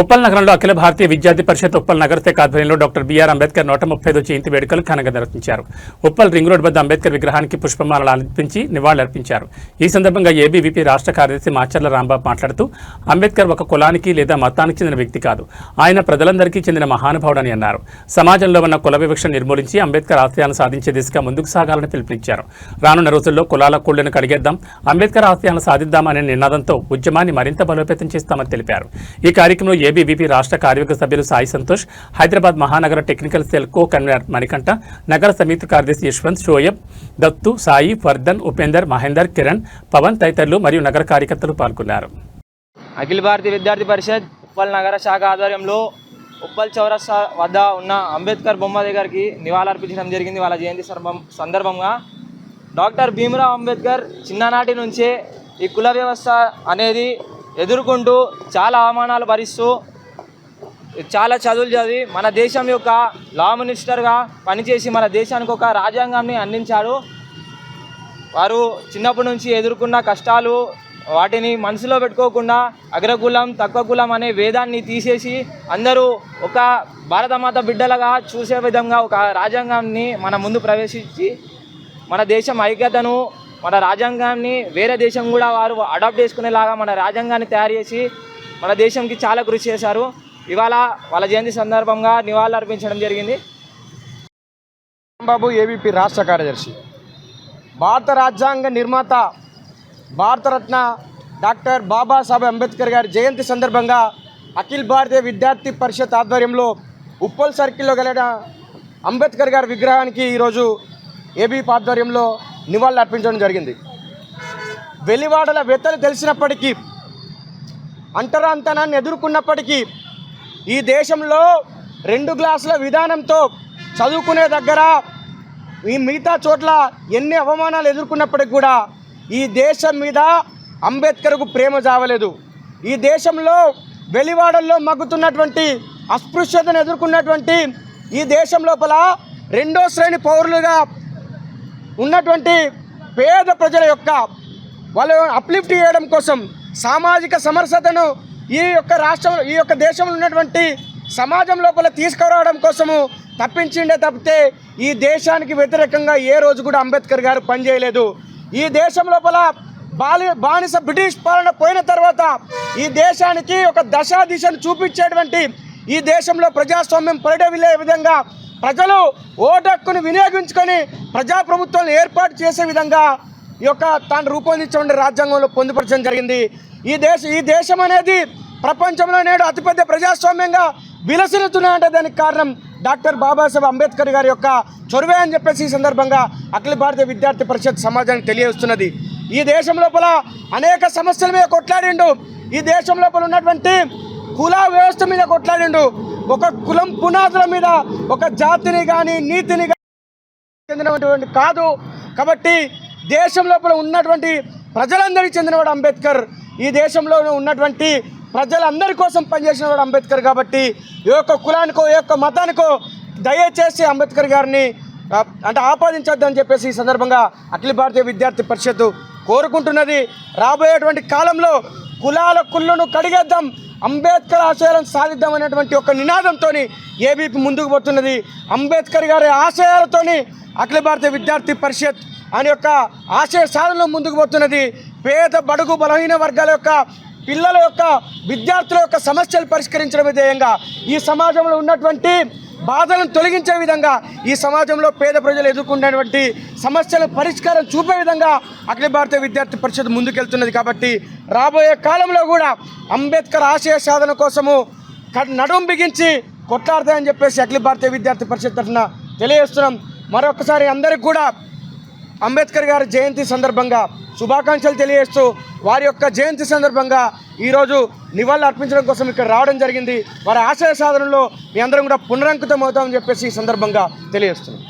ఉప్పల్ నగరంలో అఖిల భారతీయ విద్యార్థి పరిషత్ ఉప్పల్ నగర శాఖ ఆధ్వర్యంలో డాక్టర్ బిఆర్ అంబేద్కర్ 135వ జయంతి వేడుకలు ఘనంగా నిర్వహించారు. ఉప్పల్ రింగ్ రోడ్ వద్ద అంబేద్కర్ విగ్రహానికి పుష్పమాలలు అర్పించి నివాళులర్పించారు. ఈ సందర్భంగా ఏబీవీపీ రాష్ట్ర కార్యదర్శి మాచర్ల రాంబాబు మాట్లాడుతూ అంబేద్కర్ ఒక కులానికి లేదా మతానికి చెందిన వ్యక్తి కాదు, ఆయన ప్రజలందరికీ చెందిన మహానుభావుడని అన్నారు. సమాజంలో ఉన్న కుల వివక్ష నిర్మూలించి అంబేద్కర్ ఆశయాలను సాధించే దిశగా ముందుకు సాగాలని పిలుపునిచ్చారు. రానున్న రోజుల్లో కులాల కూళ్లను కడిగేద్దాం, అంబేద్కర్ ఆశయాలను సాధిద్దామనే నినాదంతో ఉద్యమాన్ని మరింత బలోపేతం చేస్తామని తెలిపారు. ఈ కార్యక్రమంలో ఏబీవీపీ రాష్ట్ర కార్యవర్గ సభ్యులు సాయి సంతోష్, హైదరాబాద్ మహానగర technical cell co convener Manikanta, నగర సమితి కార్యదర్శి యశ్వంత్, షోయబ్, దత్తు, సాయి, వర్ధన్, ఉపేందర్, మహేందర్, కిరణ్, పవన్ తదితరులు మరియు నగర కార్యకర్తలు పాల్గొన్నారు. అఖిల భారతీయ విద్యార్థి పరిషత్ ఉప్పల్ నగర శాఖ ఆధ్వర్యంలో ఉప్పల్ చౌరస్తా వద్ద ఉన్న అంబేద్కర్ బొమ్మ దగ్గరికి నివాళులర్పించడం జరిగింది. వాళ్ళ జయంతి సందర్భంగా డాక్టర్ భీమ్రావ్ అంబేద్కర్ చిన్ననాటి నుంచే ఈ కుల వ్యవస్థ అనేది ఎదుర్కొంటూ చాలా అవమానాలు భరిస్తూ చాలా చదువులు చదివి మన దేశం యొక్క లా మినిస్టర్గా పనిచేసి మన దేశానికి ఒక రాజ్యాంగాన్ని అందించారు. వారు చిన్నప్పటి నుంచి ఎదుర్కొన్న కష్టాలు వాటిని మనసులో పెట్టుకోకుండా అగ్రకులం తక్కువ కులం అనే వేదాన్ని తీసేసి అందరూ ఒక భారతమాత బిడ్డలుగా చూసే విధంగా ఒక రాజ్యాంగాన్ని మన ముందు ప్రవేశించి మన దేశం ఐక్యతను మన రాజ్యాంగాన్ని వేరే దేశం కూడా వారు అడాప్ట్ చేసుకునేలాగా మన రాజ్యాంగాన్ని తయారు చేసి మన దేశంకి చాలా కృషి చేశారు. ఇవాళ వాళ్ళ జయంతి సందర్భంగా నివాళులు అర్పించడం జరిగింది. బాబు ఏబీపీ రాష్ట్ర కార్యదర్శి. భారత రాజ్యాంగ నిర్మాత భారతరత్న డాక్టర్ బాబాసాహెబ్ అంబేద్కర్ గారి జయంతి సందర్భంగా అఖిల భారతీయ విద్యార్థి పరిషత్ ఆధ్వర్యంలో ఉప్పల్ సర్కిల్లో గల అంబేద్కర్ గారి విగ్రహానికి ఈరోజు ఏబీపీ ఆధ్వర్యంలో నివాళులు అర్పించడం జరిగింది. వెలివాడల వెతలు తెలిసినప్పటికీ, అంటరాంతనాన్ని ఎదుర్కొన్నప్పటికీ, ఈ దేశంలో 2 గ్లాసుల విధానంతో చదువుకునే దగ్గర ఈ మిగతా చోట్ల ఎన్ని అవమానాలు ఎదుర్కొన్నప్పటికీ కూడా ఈ దేశం మీద అంబేద్కర్కు ప్రేమ జావలేదు. ఈ దేశంలో వెలివాడల్లో మగ్గుతున్నటువంటి అస్పృశ్యతను ఎదుర్కొన్నటువంటి ఈ దేశం లోపల 2వ శ్రేణి పౌరులుగా ఉన్నటువంటి పేద ప్రజల యొక్క వాళ్ళు అప్లిఫ్ట్ చేయడం కోసం, సామాజిక సమరసతను ఈ యొక్క దేశంలో ఉన్నటువంటి సమాజం లోపల తీసుకురావడం కోసము తప్పితే ఈ దేశానికి వ్యతిరేకంగా ఏ రోజు కూడా అంబేద్కర్ గారు పనిచేయలేదు. ఈ దేశం లోపల బానిస బ్రిటిష్ పాలన పోయిన తర్వాత ఈ దేశానికి ఒక దిశను చూపించేటువంటి ఈ దేశంలో ప్రజాస్వామ్యం పరిడవిల్లే విధంగా ప్రజలు ఓటు హక్కును వినియోగించుకొని ప్రజాప్రభుత్వాన్ని ఏర్పాటు చేసే విధంగా ఈ యొక్క తాను రూపొందించిన రాజ్యాంగంలో పొందుపరచడం జరిగింది. ఈ దేశం అనేది ప్రపంచంలో నేడు అతిపెద్ద ప్రజాస్వామ్యంగా విలసిల్లుతున్నాయంటే దానికి కారణం డాక్టర్ బాబాసాహెబ్ అంబేద్కర్ గారి యొక్క చొరవే అని చెప్పేసి ఈ సందర్భంగా అఖిల భారతీయ విద్యార్థి పరిషత్ సమాజానికి తెలియజేస్తున్నది. ఈ దేశం లోపల అనేక సమస్యల మీద కొట్లాడిండు. ఈ దేశం లోపల ఉన్నటువంటి కుల వ్యవస్థ మీద కొట్లాడిండు. ఒక కులం పునాదుల మీద ఒక జాతిని కానీ నీతిని కానీ చెందినటువంటి కాదు. కాబట్టి దేశం లోపల ఉన్నటువంటి ప్రజలందరికీ చెందినవాడు అంబేద్కర్. ఈ దేశంలో ఉన్నటువంటి ప్రజలందరి కోసం పనిచేసినవాడు అంబేద్కర్. కాబట్టి ఏ ఒక్క కులానికో ఏ ఒక్క మతానికో దయచేసి అంబేద్కర్ గారిని ఆపాదించొద్దని చెప్పేసి ఈ సందర్భంగా అఖిల భారతీయ విద్యార్థి పరిషత్ కోరుకుంటున్నది. రాబోయేటువంటి కాలంలో కులాల కుళ్ళను కడిగేద్దాం, అంబేద్కర్ ఆశయాలను సాధిద్దాం అనేటువంటి ఒక నినాదంతో ఏబీపీ ముందుకు పోతున్నది. అంబేద్కర్ గారి ఆశయాలతోని అఖిల భారతీయ విద్యార్థి పరిషత్ అనే యొక్క ఆశయ సాధనలో ముందుకు పోతున్నది. పేద బడుగు బలహీన వర్గాల యొక్క పిల్లల యొక్క విద్యార్థుల యొక్క సమస్యలు పరిష్కరించడం విధేయంగా ఈ సమాజంలో ఉన్నటువంటి బాధలను తొలగించే విధంగా ఈ సమాజంలో పేద ప్రజలు ఎదుర్కొనేటువంటి సమస్యల పరిష్కారం చూపే విధంగా అఖిల భారతీయ విద్యార్థి పరిషత్ ముందుకెళ్తున్నది. కాబట్టి రాబోయే కాలంలో కూడా అంబేద్కర్ ఆశయ సాధన కోసము నడుం బిగించి కొట్లాడతాయని చెప్పేసి అఖిల భారతీయ విద్యార్థి పరిషత్ తరఫున తెలియజేస్తున్నాం. మరొకసారి అందరికీ కూడా అంబేద్కర్ గారి జయంతి సందర్భంగా శుభాకాంక్షలు తెలియజేస్తూ వారి యొక్క జయంతి సందర్భంగా ఈరోజు నివాళులు అర్పించడం కోసం ఇక్కడ రావడం జరిగింది. వారి ఆశయ సాధనలో మీ అందరం కూడా పునరంకితం అవుతామని చెప్పేసి ఈ సందర్భంగా తెలియజేస్తున్నాం.